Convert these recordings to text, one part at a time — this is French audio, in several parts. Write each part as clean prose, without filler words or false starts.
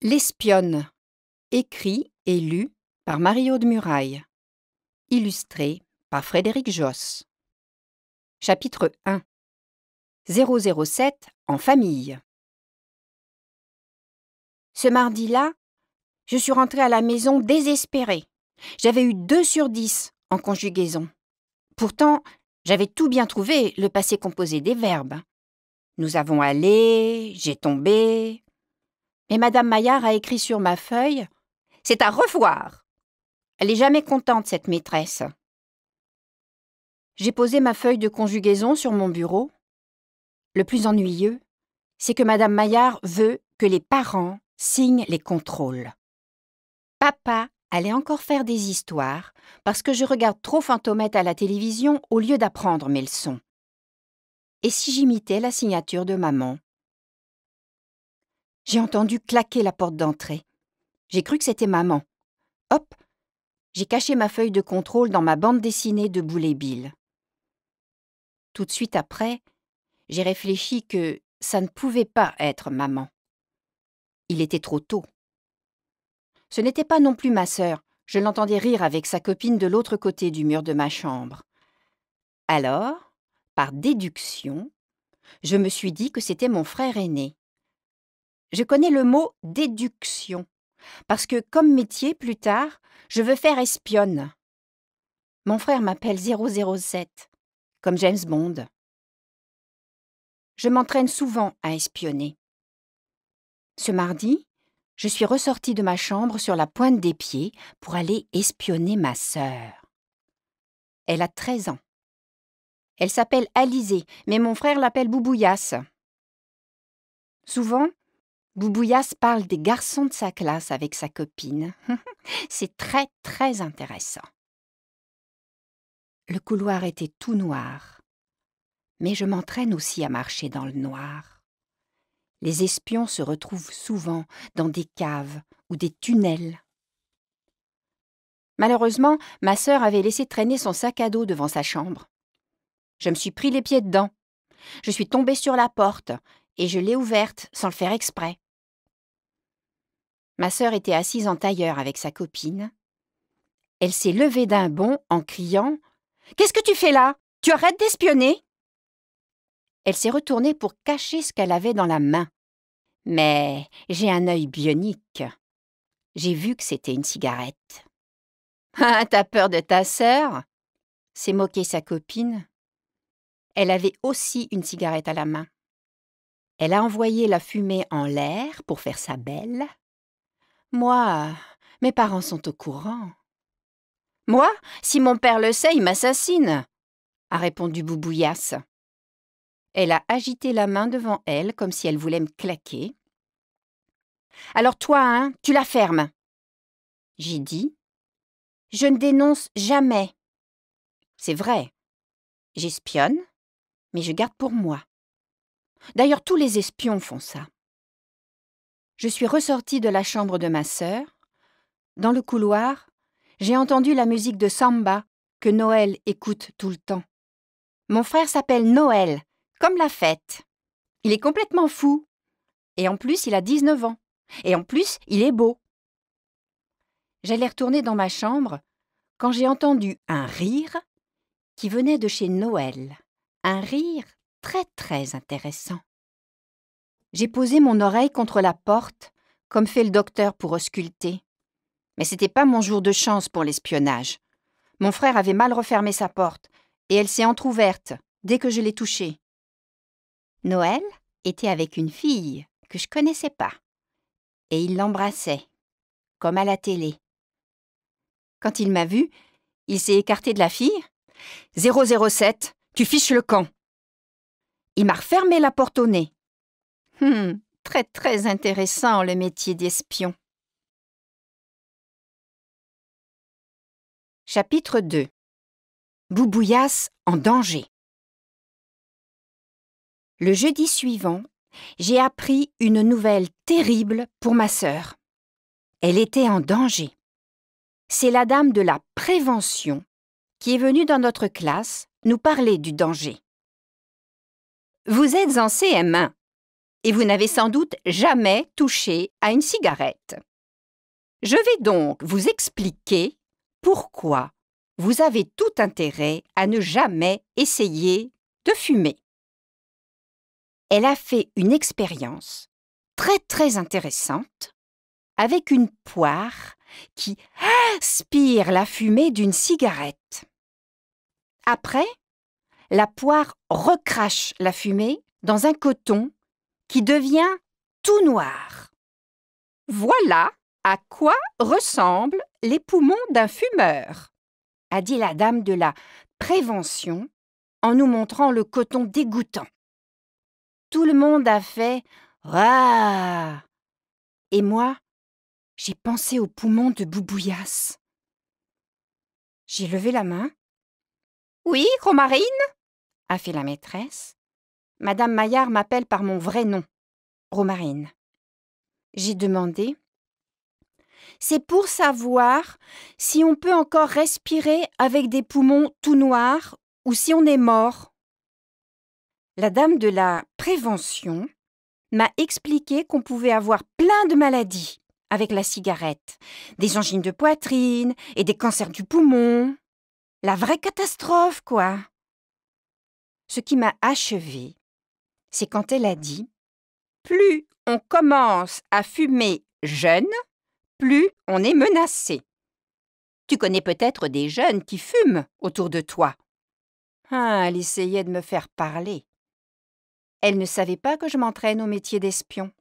L'espionne, écrit et lu par Marie-Aude Muraille, illustré par Frédéric Josse. Chapitre 1 007 en famille. Ce mardi-là, je suis rentrée à la maison désespérée. J'avais eu 2 sur 10 en conjugaison. Pourtant, j'avais tout bien trouvé le passé composé des verbes. Nous avons allé, j'ai tombé. Mais Madame Maillard a écrit sur ma feuille « C'est à revoir ». Elle est jamais contente, cette maîtresse. J'ai posé ma feuille de conjugaison sur mon bureau. Le plus ennuyeux, c'est que Madame Maillard veut que les parents signent les contrôles. Papa allait encore faire des histoires parce que je regarde trop Fantomette à la télévision au lieu d'apprendre mes leçons. Et si j'imitais la signature de maman? J'ai entendu claquer la porte d'entrée. J'ai cru que c'était maman. Hop! J'ai caché ma feuille de contrôle dans ma bande dessinée de Boulet Bill. Tout de suite après, j'ai réfléchi que ça ne pouvait pas être maman. Il était trop tôt. Ce n'était pas non plus ma sœur. Je l'entendais rire avec sa copine de l'autre côté du mur de ma chambre. Alors, par déduction, je me suis dit que c'était mon frère aîné. Je connais le mot « déduction » parce que, comme métier, plus tard, je veux faire espionne. Mon frère m'appelle 007, comme James Bond. Je m'entraîne souvent à espionner. Ce mardi, je suis ressortie de ma chambre sur la pointe des pieds pour aller espionner ma sœur. Elle a 13 ans. Elle s'appelle Alizée, mais mon frère l'appelle Boubouillasse. Souvent, Boubouillasse parle des garçons de sa classe avec sa copine. C'est très, très intéressant. Le couloir était tout noir, mais je m'entraîne aussi à marcher dans le noir. Les espions se retrouvent souvent dans des caves ou des tunnels. Malheureusement, ma sœur avait laissé traîner son sac à dos devant sa chambre. Je me suis pris les pieds dedans. Je suis tombée sur la porte et je l'ai ouverte sans le faire exprès. Ma sœur était assise en tailleur avec sa copine. Elle s'est levée d'un bond en criant « Qu'est-ce que tu fais là? Tu arrêtes d'espionner ?» Elle s'est retournée pour cacher ce qu'elle avait dans la main. Mais j'ai un œil bionique. J'ai vu que c'était une cigarette. « Ah, t'as peur de ta sœur ?» s'est moquée sa copine. Elle avait aussi une cigarette à la main. Elle a envoyé la fumée en l'air pour faire sa belle. Moi, mes parents sont au courant. Moi, si mon père le sait, il m'assassine, a répondu Boubouillasse. Elle a agité la main devant elle comme si elle voulait me claquer. Alors toi, hein, tu la fermes. J'ai dit, je ne dénonce jamais. C'est vrai, j'espionne, mais je garde pour moi. D'ailleurs, tous les espions font ça. Je suis ressortie de la chambre de ma sœur. Dans le couloir, j'ai entendu la musique de samba que Noël écoute tout le temps. Mon frère s'appelle Noël, comme la fête. Il est complètement fou. Et en plus, il a 19 ans. Et en plus, il est beau. J'allais retourner dans ma chambre quand j'ai entendu un rire qui venait de chez Noël. Un rire très, très intéressant. J'ai posé mon oreille contre la porte, comme fait le docteur pour ausculter. Mais c'était pas mon jour de chance pour l'espionnage. Mon frère avait mal refermé sa porte, et elle s'est entr'ouverte dès que je l'ai touchée. Noël était avec une fille que je connaissais pas, et il l'embrassait, comme à la télé. Quand il m'a vue, il s'est écarté de la fille. « 007, tu fiches le camp !» Il m'a refermé la porte au nez. Très, très intéressant le métier d'espion. Chapitre 2 Boubouillasse en danger. Le jeudi suivant, j'ai appris une nouvelle terrible pour ma sœur. Elle était en danger. C'est la dame de la prévention qui est venue dans notre classe nous parler du danger. « Vous êtes en CM1. et vous n'avez sans doute jamais touché à une cigarette. Je vais donc vous expliquer pourquoi vous avez tout intérêt à ne jamais essayer de fumer. Elle a fait une expérience très intéressante avec une poire qui aspire la fumée d'une cigarette. Après, la poire recrache la fumée dans un coton qui devient tout noir. Voilà à quoi ressemblent les poumons d'un fumeur, a dit la dame de la prévention en nous montrant le coton dégoûtant. Tout le monde a fait « Ouah !» et moi, j'ai pensé aux poumons de Boubouillasse. J'ai levé la main. « Oui, Romarine ?» a fait la maîtresse. Madame Maillard m'appelle par mon vrai nom, Romarine. J'ai demandé « C'est pour savoir si on peut encore respirer avec des poumons tout noirs ou si on est mort. » La dame de la prévention m'a expliqué qu'on pouvait avoir plein de maladies avec la cigarette, des angines de poitrine et des cancers du poumon. La vraie catastrophe, quoi. Ce qui m'a achevée, c'est quand elle a dit « Plus on commence à fumer jeune, plus on est menacé. Tu connais peut-être des jeunes qui fument autour de toi. » Elle essayait de me faire parler. Elle ne savait pas que je m'entraîne au métier d'espion.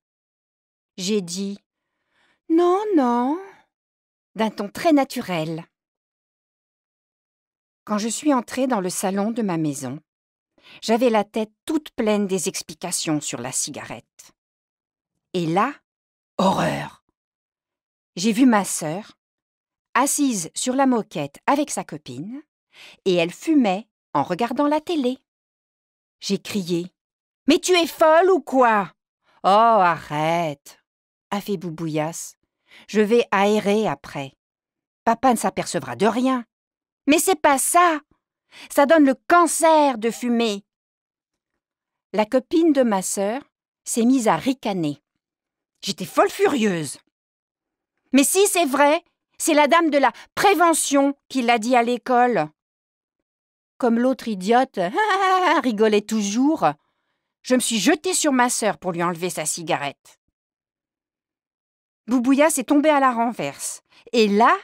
J'ai dit « Non, non », d'un ton très naturel. Quand je suis entrée dans le salon de ma maison, j'avais la tête toute pleine des explications sur la cigarette. Et là, horreur! J'ai vu ma sœur, assise sur la moquette avec sa copine, et elle fumait en regardant la télé. J'ai crié « Mais tu es folle ou quoi ?»« Oh, arrête !» a fait Boubouillasse. « Je vais aérer après. Papa ne s'apercevra de rien. »« Mais c'est pas ça! Ça donne le cancer de fumer !» La copine de ma sœur s'est mise à ricaner. J'étais folle furieuse. « Mais si, c'est vrai, c'est la dame de la prévention qui l'a dit à l'école. » Comme l'autre idiote rigolait toujours, je me suis jetée sur ma sœur pour lui enlever sa cigarette. Boubouillasse est tombée à la renverse. Et là,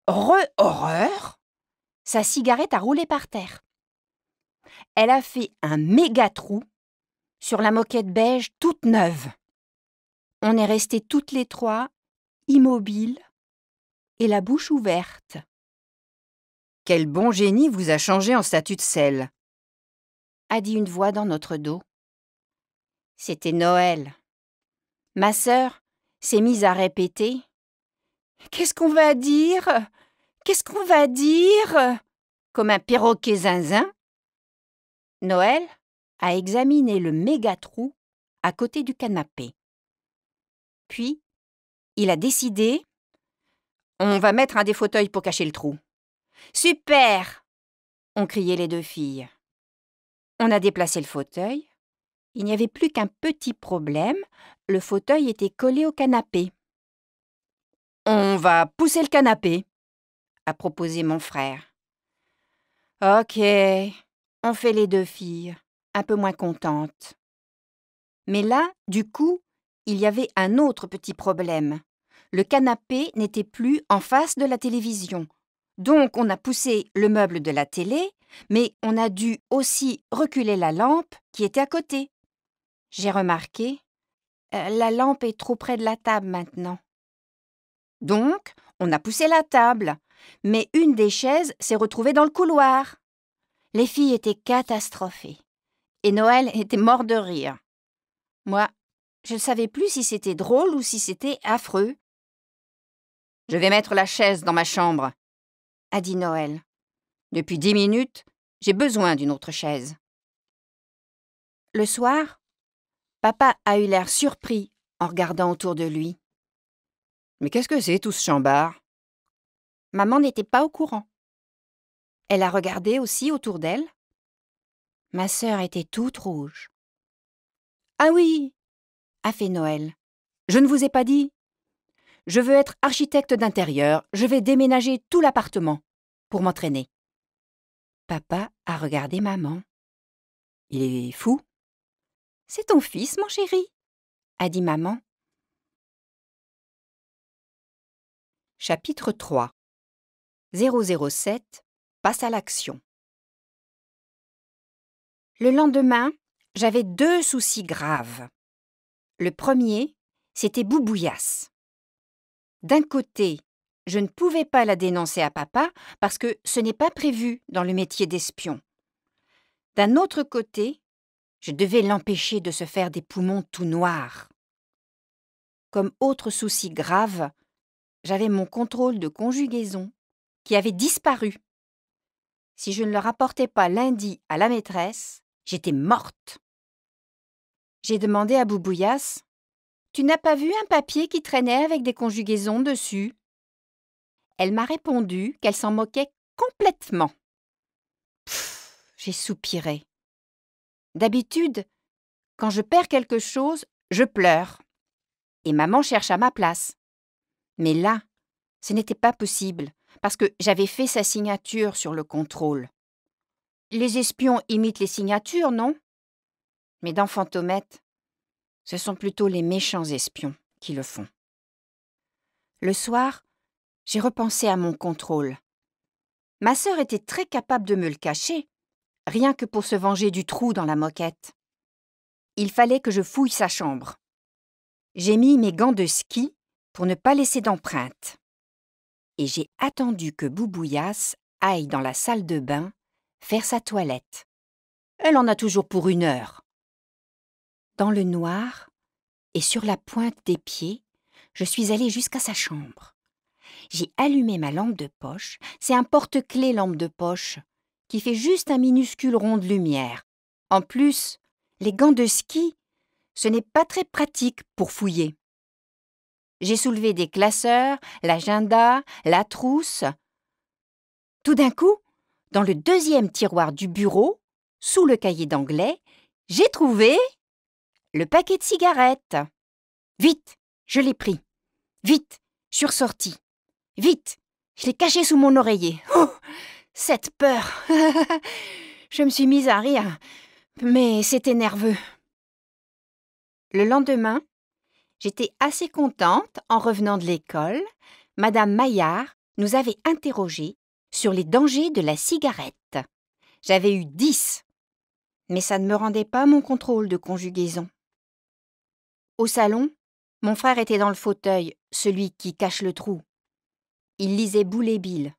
horreur, sa cigarette a roulé par terre. Elle a fait un méga trou sur la moquette beige toute neuve. On est restés toutes les trois, immobiles et la bouche ouverte. « Quel bon génie vous a changé en statue de sel !» a dit une voix dans notre dos. C'était Noël. Ma sœur s'est mise à répéter « Qu'est-ce qu'on va dire ? Qu'est-ce qu'on va dire ?» comme un perroquet zinzin. Noël a examiné le méga trou à côté du canapé. Puis, il a décidé « On va mettre un des fauteuils pour cacher le trou. »« Super !» ont crié les deux filles. On a déplacé le fauteuil. Il n'y avait plus qu'un petit problème, le fauteuil était collé au canapé. « On va pousser le canapé », a proposé mon frère. « Ok », ont fait les deux filles, un peu moins contentes. Mais là, du coup, il y avait un autre petit problème. Le canapé n'était plus en face de la télévision. Donc, on a poussé le meuble de la télé, mais on a dû aussi reculer la lampe qui était à côté. J'ai remarqué, la lampe est trop près de la table maintenant. Donc, on a poussé la table, mais une des chaises s'est retrouvée dans le couloir. Les filles étaient catastrophées et Noël était mort de rire. Moi, je ne savais plus si c'était drôle ou si c'était affreux. « Je vais mettre la chaise dans ma chambre », a dit Noël. « Depuis 10 minutes, j'ai besoin d'une autre chaise. » Le soir, papa a eu l'air surpris en regardant autour de lui. « Mais qu'est-ce que c'est tout ce chambard ?» Maman n'était pas au courant. Elle a regardé aussi autour d'elle. Ma sœur était toute rouge. « Ah oui, a fait Noël. « Je ne vous ai pas dit. Je veux être architecte d'intérieur, je vais déménager tout l'appartement pour m'entraîner. » Papa a regardé maman. « Il est fou. »« C'est ton fils, mon chéri, » a dit maman. Chapitre 3. 007 passe à l'action. Le lendemain, j'avais 2 soucis graves. Le premier, c'était Boubouillasse. D'un côté, je ne pouvais pas la dénoncer à papa parce que ce n'est pas prévu dans le métier d'espion. D'un autre côté, je devais l'empêcher de se faire des poumons tout noirs. Comme autre souci grave, j'avais mon contrôle de conjugaison qui avait disparu. Si je ne le rapportais pas lundi à la maîtresse, j'étais morte. J'ai demandé à Boubouillasse « Tu n'as pas vu un papier qui traînait avec des conjugaisons dessus ?» Elle m'a répondu qu'elle s'en moquait complètement. J'ai soupiré. D'habitude, quand je perds quelque chose, je pleure. Et maman cherche à ma place. Mais là, ce n'était pas possible, parce que j'avais fait sa signature sur le contrôle. Les espions imitent les signatures, non? Mais dans Fantomette, ce sont plutôt les méchants espions qui le font. Le soir, j'ai repensé à mon contrôle. Ma sœur était très capable de me le cacher, rien que pour se venger du trou dans la moquette. Il fallait que je fouille sa chambre. J'ai mis mes gants de ski pour ne pas laisser d'empreinte. Et j'ai attendu que Boubouillasse aille dans la salle de bain faire sa toilette. Elle en a toujours pour 1 heure. Dans le noir et sur la pointe des pieds, je suis allée jusqu'à sa chambre. J'ai allumé ma lampe de poche, c'est un porte-clés lampe de poche, qui fait juste un minuscule rond de lumière. En plus, les gants de ski, ce n'est pas très pratique pour fouiller. J'ai soulevé des classeurs, l'agenda, la trousse. Tout d'un coup, dans le 2e tiroir du bureau, sous le cahier d'anglais, j'ai trouvé le paquet de cigarettes. Vite, je l'ai pris. Vite, je suis ressortie. Vite, je l'ai caché sous mon oreiller. Oh, cette peur. Je me suis mise à rire, mais c'était nerveux. Le lendemain, j'étais assez contente en revenant de l'école. Madame Maillard nous avait interrogés sur les dangers de la cigarette. J'avais eu 10, mais ça ne me rendait pas mon contrôle de conjugaison. Au salon, mon frère était dans le fauteuil, celui qui cache le trou. Il lisait Boule et Bill.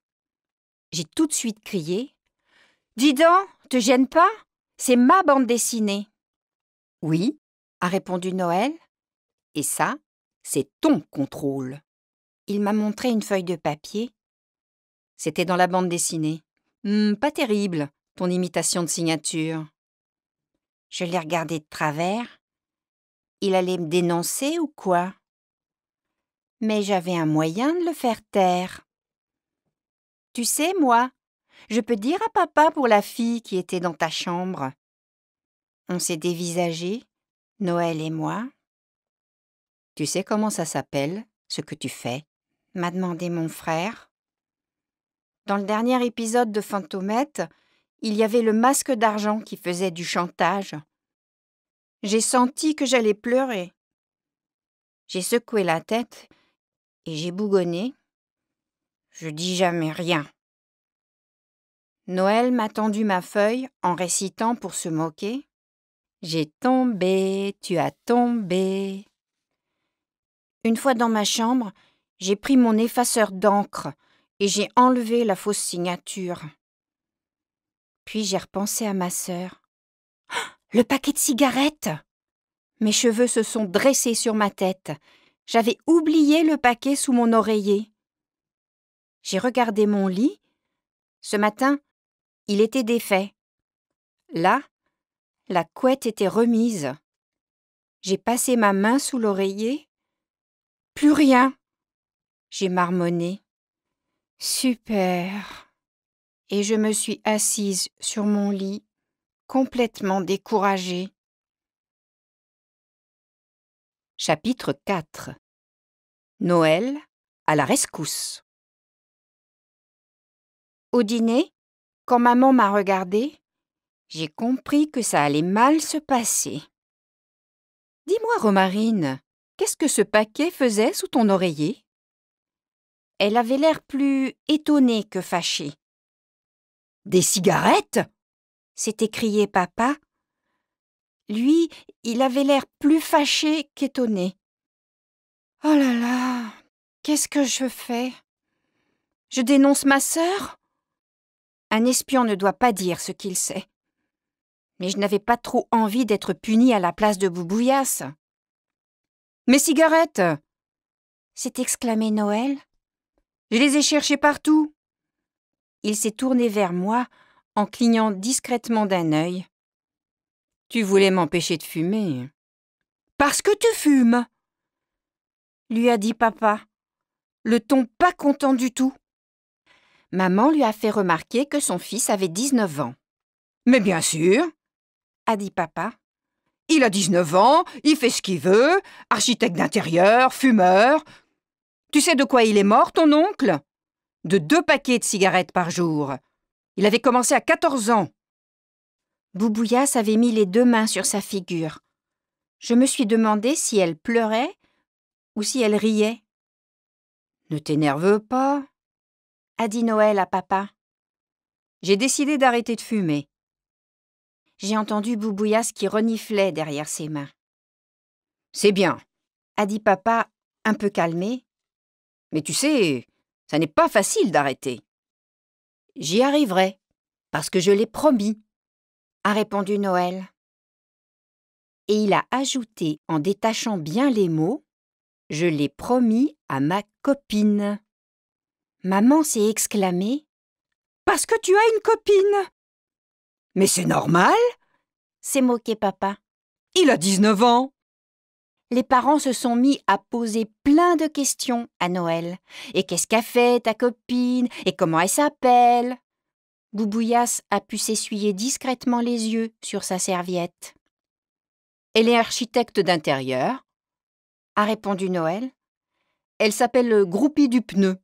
J'ai tout de suite crié « Dis donc, te gêne pas? C'est ma bande dessinée. » « Oui, » a répondu Noël. « Et ça, c'est ton contrôle. » Il m'a montré une feuille de papier. C'était dans la bande dessinée. Pas terrible, ton imitation de signature. Je l'ai regardé de travers. Il allait me dénoncer ou quoi? Mais j'avais un moyen de le faire taire. Tu sais, moi, je peux dire à papa pour la fille qui était dans ta chambre. On s'est dévisagés, Noël et moi. Tu sais comment ça s'appelle, ce que tu fais? M'a demandé mon frère. Dans le dernier épisode de Fantomette, il y avait le masque d'argent qui faisait du chantage. J'ai senti que j'allais pleurer. J'ai secoué la tête et j'ai bougonné. Je dis jamais rien. Noël m'a tendu ma feuille en récitant pour se moquer. J'ai tombé, tu as tombé. Une fois dans ma chambre, j'ai pris mon effaceur d'encre et j'ai enlevé la fausse signature. Puis j'ai repensé à ma sœur. Le paquet de cigarettes! Mes cheveux se sont dressés sur ma tête. J'avais oublié le paquet sous mon oreiller. J'ai regardé mon lit. Ce matin, il était défait. Là, la couette était remise. J'ai passé ma main sous l'oreiller. Plus rien. J'ai marmonné. Super. Et je me suis assise sur mon lit, complètement découragée. Chapitre 4. Noël à la rescousse. Au dîner, quand maman m'a regardée, j'ai compris que ça allait mal se passer. « Dis-moi, Romarine, qu'est-ce que ce paquet faisait sous ton oreiller ?» Elle avait l'air plus étonnée que fâchée. « Des cigarettes ?» s'est écrié papa. Lui, il avait l'air plus fâché qu'étonné. « Oh là là, qu'est-ce que je fais? Je dénonce ma sœur ? Un espion ne doit pas dire ce qu'il sait. Mais je n'avais pas trop envie d'être punie à la place de Boubouillasse. « Mes cigarettes !» s'est exclamé Noël. « Je les ai cherchées partout. » Il s'est tourné vers moi en clignant discrètement d'un œil. « Tu voulais m'empêcher de fumer. »« Parce que tu fumes !» lui a dit papa, le ton pas content du tout. Maman lui a fait remarquer que son fils avait 19 ans. « Mais bien sûr !» a dit papa. « Il a 19 ans, il fait ce qu'il veut, architecte d'intérieur, fumeur. Tu sais de quoi il est mort, ton oncle ? De 2 paquets de cigarettes par jour. Il avait commencé à 14 ans. » Boubouillasse avait mis les 2 mains sur sa figure. Je me suis demandé si elle pleurait ou si elle riait. « Ne t'énerve pas, » a dit Noël à papa. « J'ai décidé d'arrêter de fumer. » J'ai entendu Boubouillasse qui reniflait derrière ses mains. « C'est bien, » a dit papa, un peu calmé. « Mais tu sais, ça n'est pas facile d'arrêter. »« J'y arriverai, parce que je l'ai promis, » a répondu Noël. Et il a ajouté en détachant bien les mots, « Je l'ai promis à ma copine. » Maman s'est exclamée, « Parce que tu as une copine !»« Mais c'est normal !» s'est moqué papa. « Il a 19 ans !» Les parents se sont mis à poser plein de questions à Noël. « Et qu'est-ce qu'a fait ta copine ? Et comment elle s'appelle ?» Boubouillasse a pu s'essuyer discrètement les yeux sur sa serviette. « Elle est architecte d'intérieur, » a répondu Noël. « Elle s'appelle Groupie du pneu. »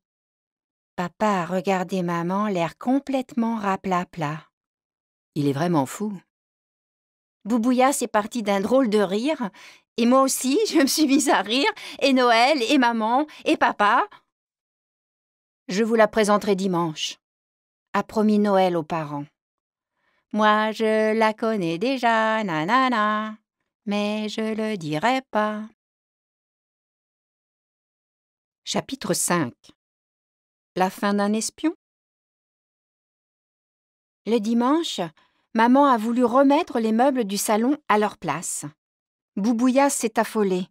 Papa a regardé maman, l'air complètement raplapla. Il est vraiment fou. Boubouillasse est parti d'un drôle de rire, et moi aussi, je me suis mise à rire, et Noël, et maman, et papa. « Je vous la présenterai dimanche », a promis Noël aux parents. « Moi, je la connais déjà, nanana, mais je le dirai pas. » Chapitre 5. La fin d'un espion. Le dimanche, maman a voulu remettre les meubles du salon à leur place. Boubouillasse s'est affolée.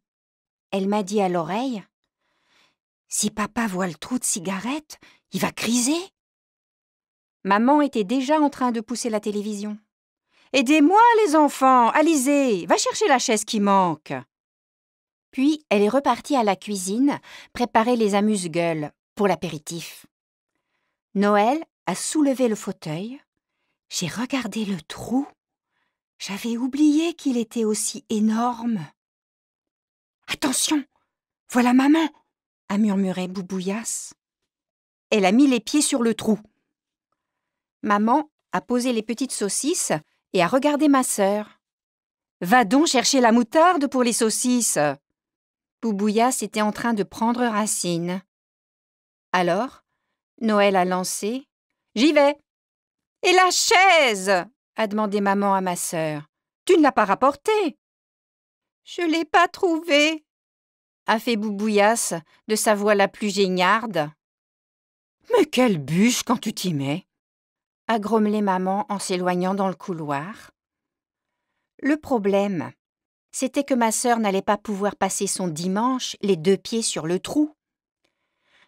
Elle m'a dit à l'oreille, « Si papa voit le trou de cigarette, il va criser. » Maman était déjà en train de pousser la télévision. « Aidez-moi les enfants, Alizé, va chercher la chaise qui manque. » Puis elle est repartie à la cuisine préparer les amuse-gueules pour l'apéritif. Noël a soulevé le fauteuil. J'ai regardé le trou. J'avais oublié qu'il était aussi énorme. « Attention, voilà maman !» a murmuré Boubouillasse. Elle a mis les pieds sur le trou. Maman a posé les petites saucisses et a regardé ma sœur. « Va donc chercher la moutarde pour les saucisses !» Boubouillasse était en train de prendre racine. Alors, Noël a lancé « J'y vais !»« Et la chaise ?» a demandé maman à ma sœur. « Tu ne l'as pas rapportée ?»« Je ne l'ai pas trouvée !» a fait Boubouillasse de sa voix la plus géniarde. « Mais quelle bûche quand tu t'y mets !» a grommelé maman en s'éloignant dans le couloir. Le problème, c'était que ma sœur n'allait pas pouvoir passer son dimanche les 2 pieds sur le trou.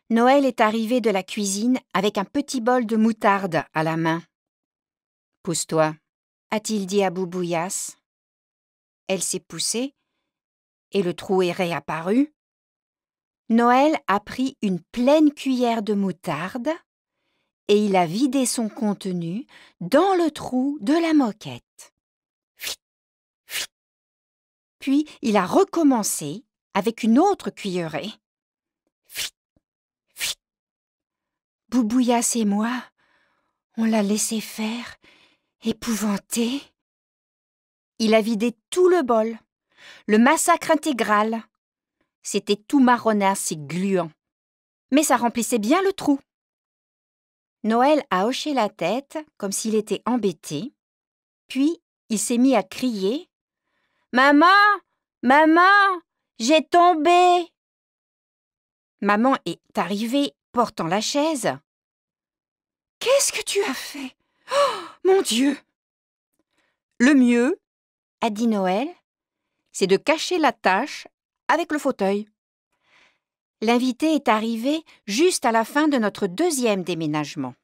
Noël est arrivé de la cuisine avec un petit bol de moutarde à la main. « Pousse-toi », a-t-il dit à Boubouillasse. Elle s'est poussée et le trou est réapparu. Noël a pris une pleine cuillère de moutarde et il a vidé son contenu dans le trou de la moquette. Puis il a recommencé avec une autre cuillerée. Fit, fit. Boubouillasse et moi, on l'a laissé faire, épouvanté. Il a vidé tout le bol, le massacre intégral. C'était tout marronasse et gluant, mais ça remplissait bien le trou. Noël a hoché la tête comme s'il était embêté, puis il s'est mis à crier « Maman, maman, j'ai tombé !» Maman est arrivée portant la chaise. « Qu'est-ce que tu as fait? Oh, mon Dieu !» Le mieux, a dit Noël, c'est de cacher la tache avec le fauteuil. L'invité est arrivé juste à la fin de notre deuxième déménagement.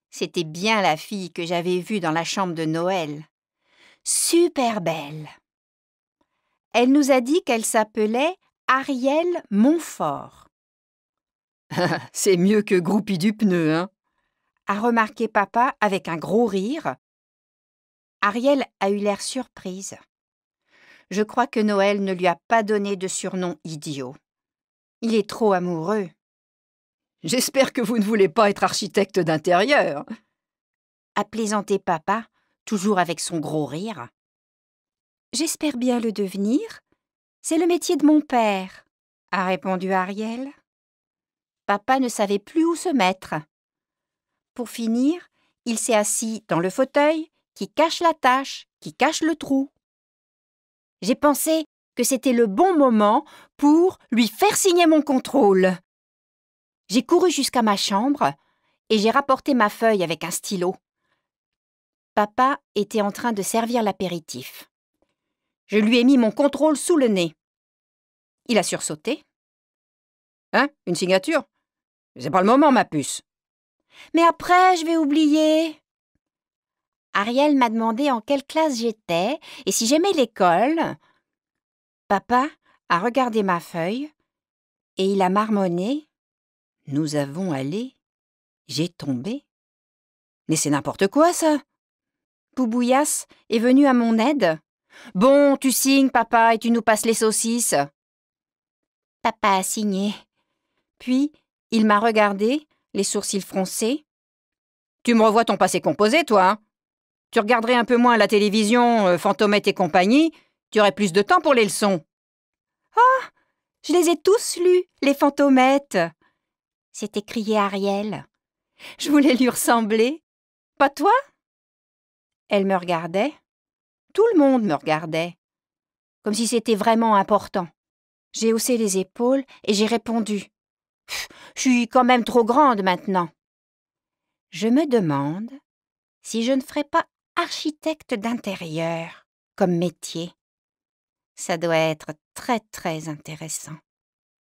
C'était bien la fille que j'avais vue dans la chambre de Noël. Super belle. Elle nous a dit qu'elle s'appelait Ariel Montfort. « C'est mieux que Groupie du pneu, hein ?» a remarqué papa avec un gros rire. Ariel a eu l'air surprise. Je crois que Noël ne lui a pas donné de surnom idiot. Il est trop amoureux. « J'espère que vous ne voulez pas être architecte d'intérieur » a plaisanté papa, toujours avec son gros rire. « J'espère bien le devenir. C'est le métier de mon père » a répondu Ariel. Papa ne savait plus où se mettre. Pour finir, il s'est assis dans le fauteuil qui cache la tache, qui cache le trou. J'ai pensé que c'était le bon moment pour lui faire signer mon contrôle. J'ai couru jusqu'à ma chambre et j'ai rapporté ma feuille avec un stylo. Papa était en train de servir l'apéritif. Je lui ai mis mon contrôle sous le nez. Il a sursauté. « Hein, une signature? C'est pas le moment, ma puce. »« Mais après, je vais oublier. » Ariel m'a demandé en quelle classe j'étais et si j'aimais l'école. Papa a regardé ma feuille et il a marmonné. « Nous avons allé. J'ai tombé. » Mais c'est n'importe quoi, ça. Boubouillasse est venu à mon aide. « Bon, tu signes, papa, et tu nous passes les saucisses. » Papa a signé. Puis, il m'a regardé, les sourcils froncés. « Tu me revois ton passé composé, toi, hein? Tu regarderais un peu moins la télévision, Fantomette et compagnie, tu aurais plus de temps pour les leçons. »« Oh, je les ai tous lus, les Fantomettes !» s'est écrié Ariel. Je voulais lui ressembler. Pas toi? Elle me regardait. Tout le monde me regardait. Comme si c'était vraiment important. J'ai haussé les épaules et j'ai répondu. « Je suis quand même trop grande maintenant. » Je me demande si je ne ferais pas architecte d'intérieur comme métier. Ça doit être très, très intéressant.